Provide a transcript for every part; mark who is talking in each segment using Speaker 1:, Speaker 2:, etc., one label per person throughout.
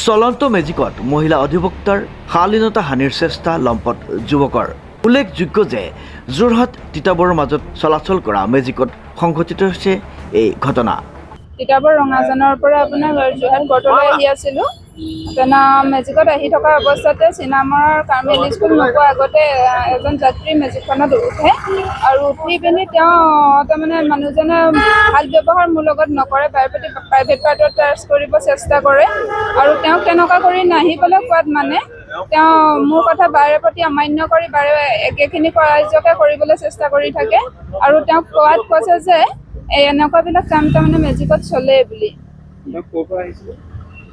Speaker 1: চলন্ত মেজিকত মহিলা অধিবক্তাৰ শালীনতা হানিৰ চেষ্টা লম্পট যুৱকৰ। উল্লেখযোগ্য যে যোৰহাট তিতাবৰৰ মাজত চলাচল কৰা মেজিকত সংঘটিত হৈছে এই ঘটনা।
Speaker 2: তিতাবৰ ৰঙাজানৰ পৰা আপোনাৰ যোৰহাট বৰ্তলৈ আহি আছিলোঁ। তেনে মেজিকত আহি থকা অৱস্থাতে চিনামৰাৰ কাৰ্মেল স্কুল নোপোৱাৰ আগতে এজন যাত্ৰী মেজিকখনত উঠে আৰু উঠি পিনি তেওঁ তাৰমানে মানুহজনে ভাল ব্যৱহাৰ মোৰ লগত নকৰে, প্ৰাইভেট পাৰ্টত টাচ কৰিব চেষ্টা কৰে আৰু তেওঁক তেনেকুৱা কৰি নাহিবলৈ কোৱাত মানে তেওঁ মোৰ কথা বাৰে প্ৰতি অমান্য কৰি বাৰে একেখিনি কাৰ্যকে কৰিবলৈ চেষ্টা কৰি থাকে আৰু তেওঁক কোৱাত কৈছে যে এনেকুৱাবিলাক কাম তাৰমানে মেজিকত চলে বুলি।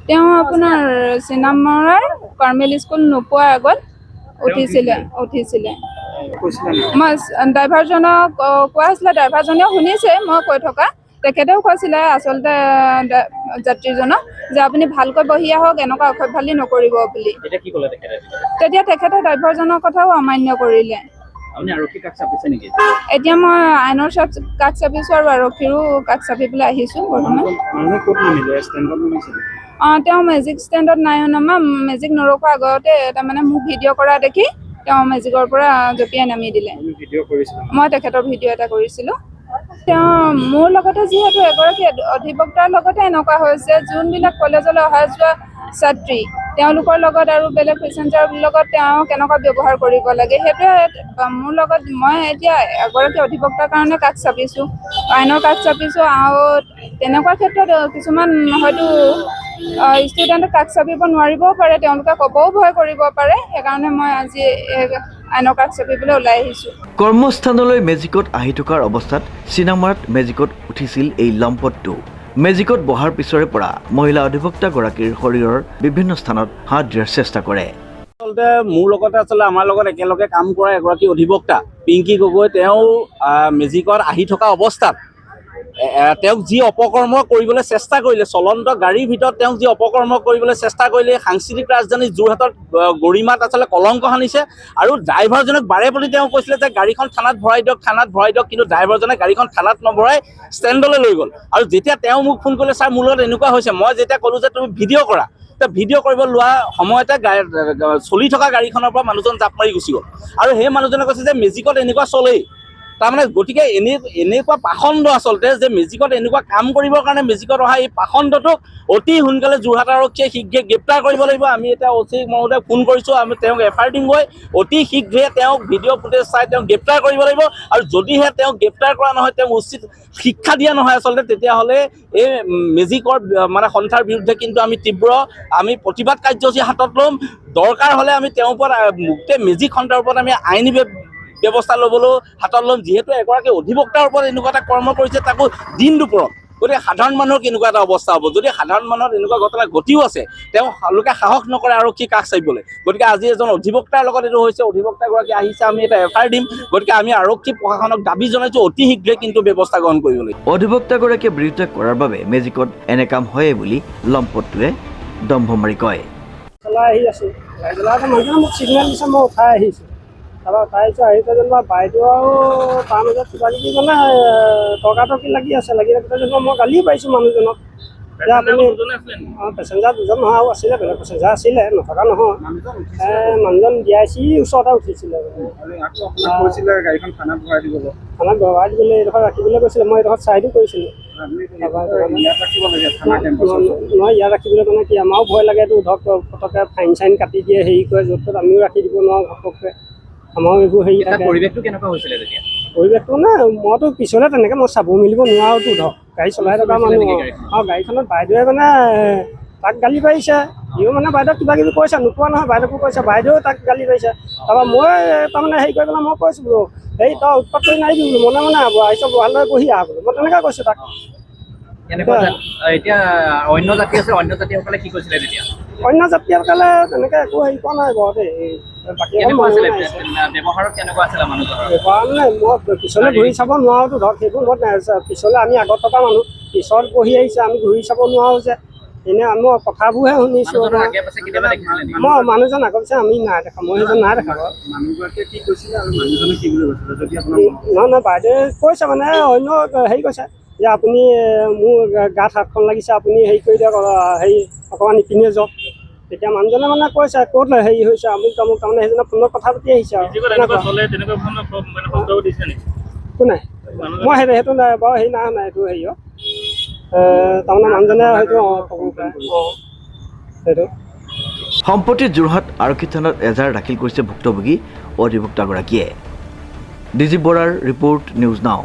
Speaker 2: তেওঁ আপোনাৰ চিনামৰাৰ কাৰ্মেল স্কুল নোপোৱাৰ আগত উঠিছিলে। মই ড্ৰাইভাৰজনক কোৱা হৈছিলে, ড্ৰাইভাৰজনেও শুনিছে মই কৈ থকা। তেখেতেও কৈছিলে আচলতে যাত্ৰীজনক যে আপুনি ভালকৈ বহি আহক, এনেকুৱা অসভ্যালি নকৰিব বুলি। তেতিয়া তেখেতে ড্ৰাইভাৰজনৰ কথাও অমান্য কৰিলে। এতিয়া মই আইনৰ কাষ চাপিছোঁ আৰু আৰক্ষীৰো কাষ চাপি পেলাই আহিছোঁ বৰ্তমান। তেওঁ মেজিক ষ্টেণ্ডত নাই নমা, মেজিক নৰখোৱাৰ আগতে তাৰমানে মোক ভিডিঅ' কৰা দেখি তেওঁ মেজিকৰ পৰা জঁপিয়াই নামি দিলে। মই তেখেতৰ ভিডিঅ' এটা কৰিছিলোঁ। তেওঁ মোৰ লগতে যিহেতু এগৰাকী অধিবক্তাৰ লগতে এনেকুৱা হৈছে, যোনবিলাক কলেজলৈ অহা যোৱা ছাত্ৰী তেওঁলোকৰ লগত আৰু বেলেগ পেচেঞ্জাৰৰ লগত তেওঁ কেনেকুৱা ব্যৱহাৰ কৰিব লাগে, সেইটোৱে মোৰ লগত। মই এতিয়া এগৰাকী অধিবক্তাৰ কাৰণে কাষ চাপিছোঁ, আইনৰ কাষ চাপিছোঁ আৰু তেনেকুৱা ক্ষেত্ৰত কিছুমান হয়তো ষ্টুডেণ্টে কাষ চাপিব নোৱাৰিবও পাৰে, তেওঁলোকে ক'বও ভয় কৰিব পাৰে। সেইকাৰণে মই আজি আইনৰ কাষ চাপিবলৈ ওলাই আহিছোঁ।
Speaker 1: কৰ্মস্থানলৈ মেজিকত আহি থকাৰ অৱস্থাত চিনামৰাত মেজিকত উঠিছিল এই লম্পটটো। মেজিকত বহাৰ পিছৰে পৰা মহিলা অধিবক্তাগৰাকীৰ শৰীৰৰ বিভিন্ন স্থানত হাত দিয়াৰ চেষ্টা কৰে।
Speaker 3: আচলতে মোৰ লগতে আমাৰ লগত একেলগে কাম কৰা এগৰাকী অধিবক্তা পিংকি গগৈ, তেওঁ মেজিকত আহি থকা অৱস্থাত তেওঁক যি অপকৰ্ম কৰিবলৈ চেষ্টা কৰিলে, চলন্ত গাড়ীৰ ভিতৰত তেওঁক যি অপকৰ্ম কৰিবলৈ চেষ্টা কৰিলে, সাংস্কৃতিক ৰাজধানী যোৰহাটত গৰিমাত আচলতে কলংক সানিছে। আৰু ড্ৰাইভাৰজনক বাৰে প্ৰতি তেওঁ কৈছিলে যে গাড়ীখন থানাত ভৰাই দিয়ক, কিন্তু ড্ৰাইভাৰজনে গাড়ীখন থানাত নভৰাই ষ্টেণ্ডলৈ লৈ গ'ল। আৰু যেতিয়া তেওঁ মোক ফোন কৰিলে, ছাৰ মোৰ লগত এনেকুৱা হৈছে, মই যেতিয়া ক'লোঁ যে তুমি ভিডিঅ' কৰা, ভিডিঅ' কৰিব লোৱা সময়তে চলি থকা গাড়ীখনৰ পৰা মানুহজন জাপ মাৰি গুচি গ'ল। আৰু সেই মানুহজনে কৈছে যে মেজিকত এনেকুৱা চলেই। তাৰমানে গতিকে এনেকুৱা পাখণ্ড আচলতে, যে মেজিকত এনেকুৱা কাম কৰিবৰ কাৰণে মেজিকত অহা এই পাখণ্ডটোক অতি সোনকালে যোৰহাট আৰক্ষীয়ে শীঘ্ৰে গ্ৰেপ্তাৰ কৰিব লাগিব। আমি এতিয়া অচি মহোদয়ক ফোন কৰিছোঁ, আমি তেওঁক FIR দিমগৈ। অতি শীঘ্ৰে তেওঁক ভিডিঅ' ফুটেজ চাই তেওঁক গ্ৰেপ্তাৰ কৰিব লাগিব। আৰু যদিহে তেওঁক গ্ৰেপ্তাৰ কৰা নহয়, তেওঁক উচিত শিক্ষা দিয়া নহয় আচলতে, তেতিয়াহ'লে এই মেজিকৰ সন্থাৰ বিৰুদ্ধে কিন্তু আমি প্ৰতিবাদ কাৰ্যসূচী হাতত ল'ম। দৰকাৰ হ'লে আমি তেওঁৰ ওপৰত গোটেই মেজিক সন্থাৰ ওপৰত আমি আইনী ব্যৱস্থা ল'বলৈ হাতত ল'ম। যিহেতু এগৰাকী অধিবক্তাৰ ওপৰত এনেকুৱা এটা কৰ্ম কৰিছে, তাকো দিন দুপৰত। গতিকে সাধাৰণ মানুহৰ কেনেকুৱা এটা অৱস্থা হ'ব, যদি সাধাৰণ মানুহৰ এনেকুৱা ঘটনা ঘটিও আছে, তেওঁলোকে সাহস নকৰে আৰক্ষী কাষ চাপিবলৈ। গতিকে আজি এজন অধিবক্তাৰ লগত এইটো হৈছে, অধিবক্তাগৰাকী আহিছে, আমি এটা FIR দিম। গতিকে আমি আৰক্ষী প্ৰশাসনক দাবী জনাইছোঁ অতি শীঘ্ৰে কিন্তু ব্যৱস্থা গ্ৰহণ কৰিবলৈ।
Speaker 1: অধিবক্তাগৰাকীয়ে বিৰুদ্ধে কৰাৰ বাবে মেজিকত এনে কাম হয়ে বুলি লম্পটটোৱে দম্ভ মাৰি কয়।
Speaker 4: চলাই আহি আছোঁ, মানুহজনে মোক চিগনেল দিছে, মই উঠাই আহিছোঁ। তাৰপৰা উঠাইছোঁ, আহি পেলাই যেনিবা বাইদেউ আৰু তাৰ মাজত কিবা কিবি তৰ্কাতৰ্কি লাগি থাকোঁতে যেনিবা মই গালি পাৰিছোঁ মানুহজনক যে আপুনি পেচেঞ্জাৰ দুজন নহয়, আৰু আছিলে বেলেগ পেচেঞ্জাৰ আছিলে, নথকা নহয়। মানুহজন DIC ওচৰতে উঠিছিলে, থানাত ভৰাই দিবলৈ এইডোখৰত ৰাখিবলৈ কৈছিলে। মই এইডোখৰত চাইডো কৰিছিলোঁ। নহয়, ইয়াত ৰাখিবলৈ মানে কি, আমাৰো ভয় লাগেতো, ধৰক পটককৈ ফাইন চাইন কাটি দিয়ে, হেৰি কৰে, য'ত ত'ত আমিও ৰাখি দিব নোৱাৰোঁ ঘপককৈ। আমাৰো এইবোৰ হেৰি থাকে।
Speaker 3: পৰিৱেশটো কেনেকুৱা হৈছিলে তেতিয়া?
Speaker 4: পৰিৱেশটো মইতো পিছলৈ তেনেকৈ মই চাব মেলিব নোৱাৰোঁতো, ধৰক গাড়ী চলাই থকা মানুহ। গাড়ীখনত বাইদেৱে তাক গালি পাৰিছে, সিও বাইদেউক কিবা কিবি কৈছে, নোপোৱা নহয়, বাইদেউকো কৈছে, বাইদেউ তাক গালি পাৰিছে। তাৰপৰা মই হেৰি কৰি পেলাই মই কৈছোঁ বোলো, তই উৎপাত কৰি নাহিবি বোলো, মনে আহিছ ভালদৰে বহি আহ বোলো, মই তেনেকৈ কৈছোঁ তাক।
Speaker 3: এতিয়া অন্য জাতি আছে, অন্য জাতিসকলে কি কৈছিলে তেতিয়া?
Speaker 4: অন্য জাতিসকলে তেনেকৈ একো হেৰি কৰা নাই বাৰু দেই। বাকী
Speaker 3: ব্যৱহাৰত কেনেকুৱা আছিলে মানুহজনৰ?
Speaker 4: ব্যৱহাৰ মই পিছলৈ ঘূৰি চাব নোৱাৰোঁতো, ধৰক সেইবোৰ মই পিছলৈ আমি আগত থকা মানুহ, পিছত বহি আহিছে, আমি ঘূৰি চাব নোৱাৰোঁ যে। এনেই মই কথাবোৰহে শুনিছোঁ। মই মানুহজন আগত পিছে আমি নাই দেখা, মই সেইজন নাই দেখা। নহয়, বাইদেৱে কৈছে অন্য হেৰি কৈছে যে আপুনি মোৰ গাত হাতখন লাগিছে, আপুনি হেৰি কৰি দিয়ক, হেৰি অকণমান ইপিনে যাওক। তেতিয়া মানুহজনে মানে কৈছে ক'ত হেৰি হৈছে আমুক তামুক তাৰমানে সেইজনে ফোনত কথা পাতি আহিছে আৰু কোনে মই সেইটো নাই বাৰু হেৰি নাই এইটো হেৰিয়ত তাৰমানে মানুহজনে হয়তো ক'ব পাৰে সেইটো
Speaker 1: সম্প্ৰতি যোৰহাট আৰক্ষী থানাত এজাহাৰ দাখিল কৰিছে ভুক্তভোগী অধিবক্তাগৰাকীয়ে। ডিজি বৰাৰ ৰিপৰ্ট নিউজ নাও।